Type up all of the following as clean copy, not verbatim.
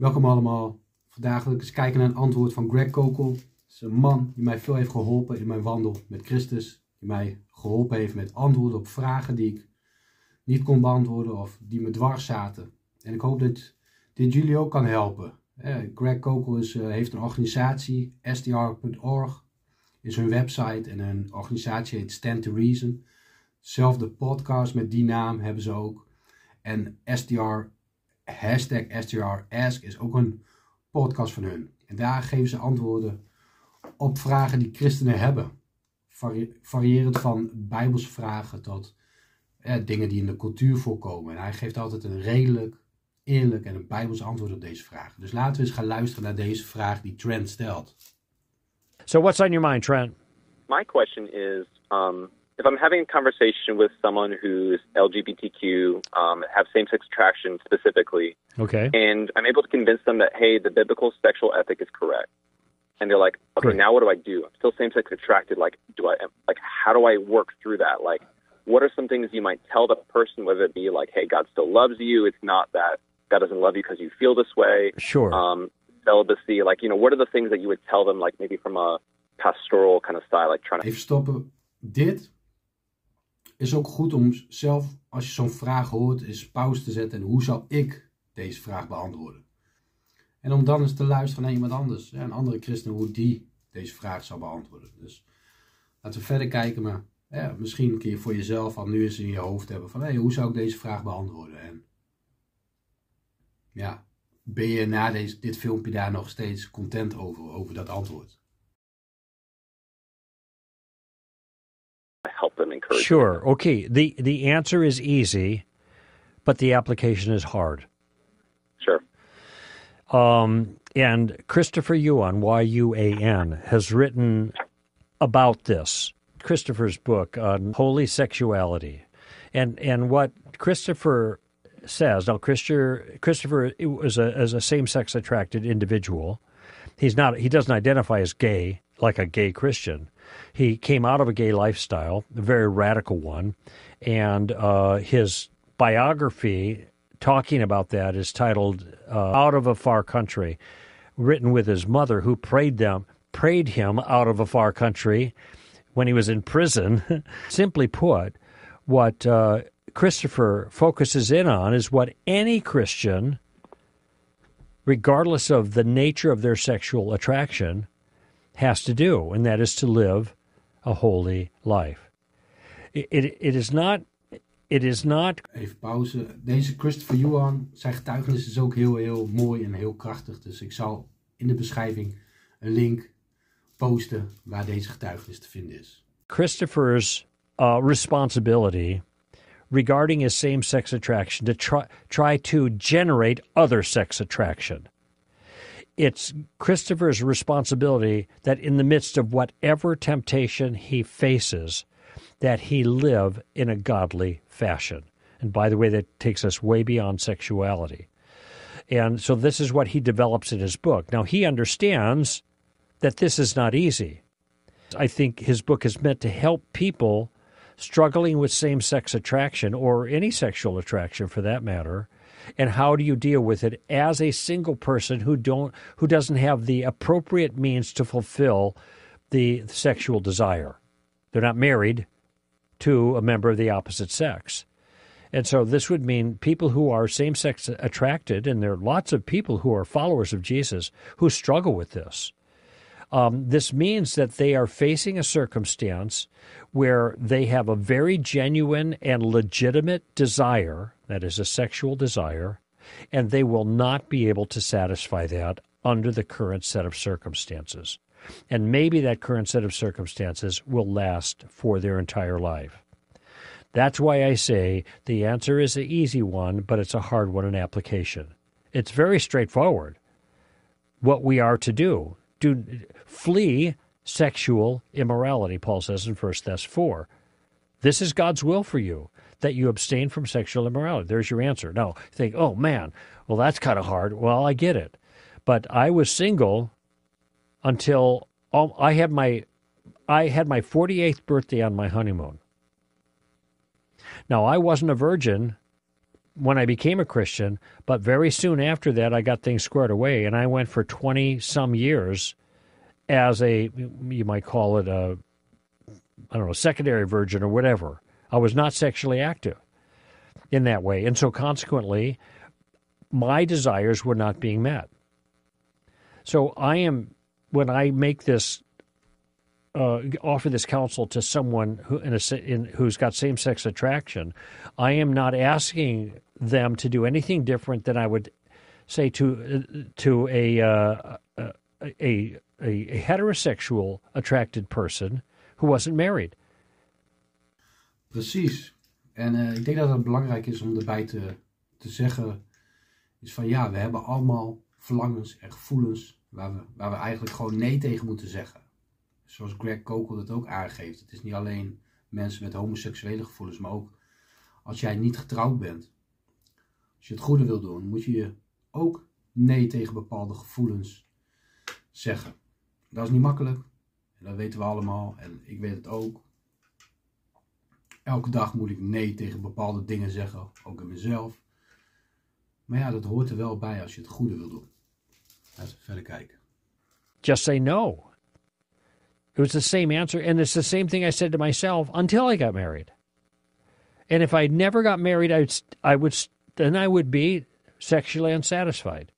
Welkom allemaal. Vandaag wil ik eens kijken naar een antwoord van Koukl. Dat is een man die mij veel heeft geholpen in mijn wandel met Christus. Die mij geholpen heeft met antwoorden op vragen die ik niet kon beantwoorden of die me dwars zaten. En ik hoop dat dit jullie ook kan helpen. Koukl heeft een organisatie, str.org is hun website en hun organisatie heet Stand to Reason. Zelfde podcast met die naam hebben ze ook. En #STR Ask is ook een podcast van hun. En daar geven ze antwoorden op vragen die christenen hebben. Variërend van bijbelse vragen tot dingen die in de cultuur voorkomen. En hij geeft altijd een redelijk, eerlijk en een bijbels antwoord op deze vragen. Dus laten we eens gaan luisteren naar deze vraag die Trent stelt. So what's on your mind, Trent? My question is, if I'm having a conversation with someone who's LGBTQ, have same-sex attraction specifically, Okay. and I'm able to convince them that, hey, the biblical sexual ethic is correct. And they're like, okay, Great. now what do I do? I'm still same-sex attracted. How do I work through that? Like, what are some things you might tell the person, whether it be like, hey, God still loves you. It's not that God doesn't love you because you feel this way. Sure. Celibacy, what are the things that you would tell them, like maybe from a pastoral kind of style, like trying to... Even stoppen. Dit is ook goed om zelf, als je zo'n vraag hoort, eens pauze te zetten. En hoe zou ik deze vraag beantwoorden? En om dan eens te luisteren naar iemand anders. Een andere christen, hoe die deze vraag zou beantwoorden. Dus laten we verder kijken. Maar misschien kun je voor jezelf al nu eens in je hoofd hebben van... hoe zou ik deze vraag beantwoorden? En ben je na dit filmpje daar nog steeds content over dat antwoord? Help them encourage Sure. Okay. The answer is easy, but the application is hard. Sure. And Christopher Yuan, Y-U-A-N, has written about this. Christopher's book on holy sexuality. And what Christopher says, now Christopher is a same-sex attracted individual. He doesn't identify as gay, like a gay Christian. He came out of a gay lifestyle, a very radical one, and his biography talking about that is titled Out of a Far Country, written with his mother, who prayed him out of a far country when he was in prison. Simply put, what Christopher focuses in on is what any Christian, regardless of the nature of their sexual attraction, has to do, and that is to live a holy life. It is not. Even pauze. Deze Christopher Yuan, zijn getuigenis is ook heel, heel mooi en heel krachtig. Dus ik zal in de beschrijving een link posten waar deze getuigenis te vinden is. Christopher's responsibility regarding his same-sex attraction to try to generate other sex attraction. It's Christopher's responsibility that in the midst of whatever temptation he faces, that he live in a godly fashion. And by the way, that takes us way beyond sexuality. And so this is what he develops in his book. Now, he understands that this is not easy. I think his book is meant to help people struggling with same-sex attraction, or any sexual attraction for that matter, and how do you deal with it as a single person who doesn't have the appropriate means to fulfill the sexual desire. They're not married to a member of the opposite sex. And so this would mean people who are same-sex attracted, and there are lots of people who are followers of Jesus who struggle with this. This means that they are facing a circumstance where they have a very genuine and legitimate desire, that is a sexual desire, and they will not be able to satisfy that under the current set of circumstances. And maybe that current set of circumstances will last for their entire life. That's why I say the answer is an easy one, but it's a hard one in application. It's very straightforward what we are to do. Flee sexual immorality, Paul says in 1 Thess 4. This is God's will for you, that you abstain from sexual immorality. There's your answer. Now, you think, oh man, well that's kind of hard. Well, I get it. But I was single until I had my 48th birthday on my honeymoon. Now, I wasn't a virgin when I became a Christian, but very soon after that, I got things squared away, and I went for 20-some years as you might call it secondary virgin or whatever. I was not sexually active in that way, and so consequently, my desires were not being met. So when I make this, offer this counsel to someone who's got same-sex attraction, I am not asking them to do anything different than I would say to a heterosexual attracted person who wasn't married. Precies. En ik denk dat het belangrijk is om erbij te zeggen, is van ja, we hebben allemaal verlangens en gevoelens waar we eigenlijk gewoon nee tegen moeten zeggen. Zoals Koukl dat ook aangeeft. Het is niet alleen mensen met homoseksuele gevoelens, maar ook als jij niet getrouwd bent. Als je het goede wil doen, moet je ook nee tegen bepaalde gevoelens zeggen. Dat is niet makkelijk. En dat weten we allemaal. En ik weet het ook. Elke dag moet ik nee tegen bepaalde dingen zeggen. Ook in mezelf. Maar ja, dat hoort er wel bij als je het goede wil doen. Laten we verder kijken. Just say no. It was the same answer, and it's the same thing I said to myself until I got married. And if I never got married, I would be sexually unsatisfied.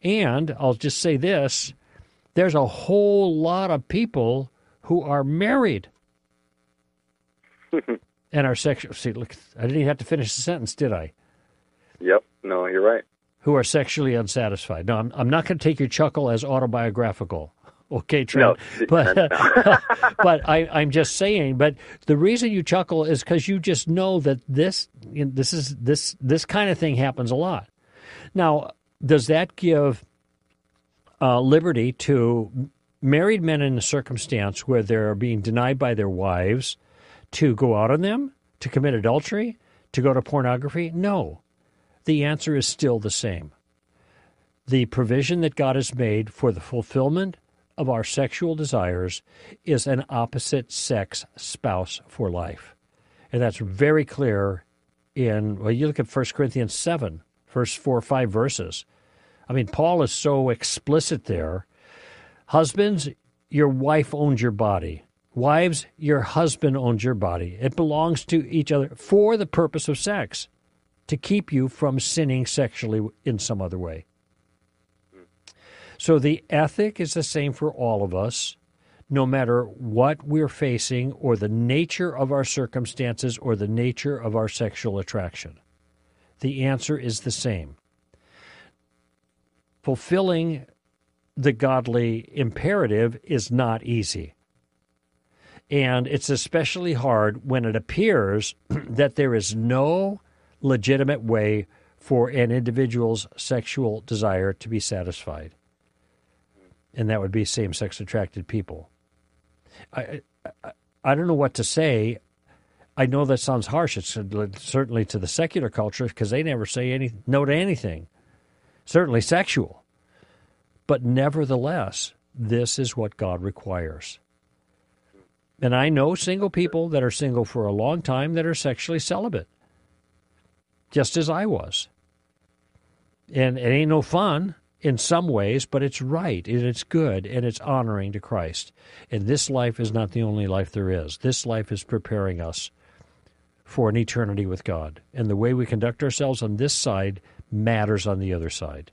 And I'll just say this, there's a whole lot of people who are married and are sexual. See, look, I didn't even have to finish the sentence, did I? Yep. No, you're right. Who are sexually unsatisfied. No, I'm not going to take your chuckle as autobiographical. Okay, Trent. No, but I'm just saying. But the reason you chuckle is because you just know that this kind of thing happens a lot. Now, does that give liberty to married men in a circumstance where they're being denied by their wives to go out on them, to commit adultery, to go to pornography? No. The answer is still the same. The provision that God has made for the fulfillment of our sexual desires is an opposite sex spouse for life. And that's very clear you look at 1 Corinthians 7, first 4 or 5 verses. I mean, Paul is so explicit there. Husbands, your wife owns your body. Wives, your husband owns your body. It belongs to each other for the purpose of sex, to keep you from sinning sexually in some other way. So the ethic is the same for all of us, no matter what we're facing or the nature of our circumstances or the nature of our sexual attraction. The answer is the same. Fulfilling the godly imperative is not easy. And it's especially hard when it appears that there is no legitimate way for an individual's sexual desire to be satisfied. And that would be same-sex attracted people. I don't know what to say. I know that sounds harsh. It's certainly to the secular culture because they never say no to anything, certainly sexual. But nevertheless, this is what God requires. And I know single people that are single for a long time that are sexually celibate, just as I was. And it ain't no fun in some ways, but it's right, and it's good, and it's honoring to Christ. And this life is not the only life there is. This life is preparing us for an eternity with God. And the way we conduct ourselves on this side matters on the other side.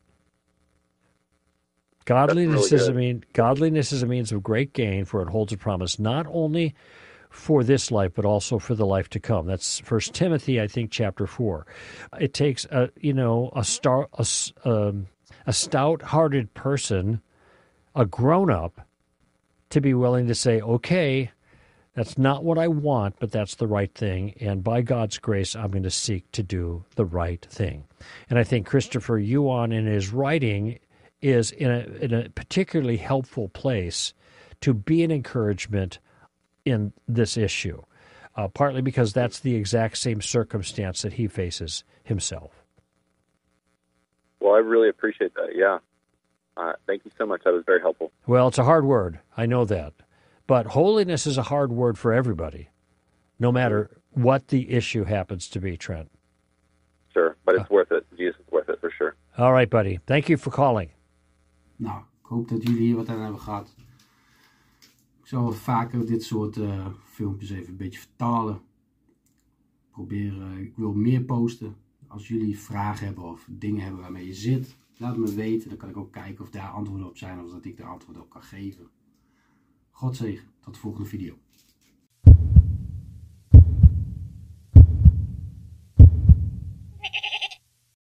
Godliness is a means of great gain, for it holds a promise not only for this life, but also for the life to come. That's 1 Timothy, I think, chapter 4. It takes a stout-hearted person, a grown-up, to be willing to say, okay, that's not what I want, but that's the right thing, and by God's grace, I'm going to seek to do the right thing. And I think Christopher Yuan, in his writing, is in a particularly helpful place to be an encouragement in this issue, partly because that's the exact same circumstance that he faces himself. Well, I really appreciate that, yeah. Thank you so much. That was very helpful. Well, it's a hard word. I know that. But holiness is a hard word for everybody, no matter what the issue happens to be, Trent. sure. But it's worth it. Jesus is worth it for sure. All right, buddy. Thank you for calling. Nou, ik hoop dat jullie hier wat aan hebben gehad. Ik zal vaker dit soort filmpjes even een beetje vertalen. Ik wil meer posten. Als jullie vragen hebben of dingen hebben waarmee je zit, laat me weten. Dan kan ik ook kijken of daar antwoorden op zijn of dat ik er antwoorden op kan geven. God zegen. Tot de volgende video.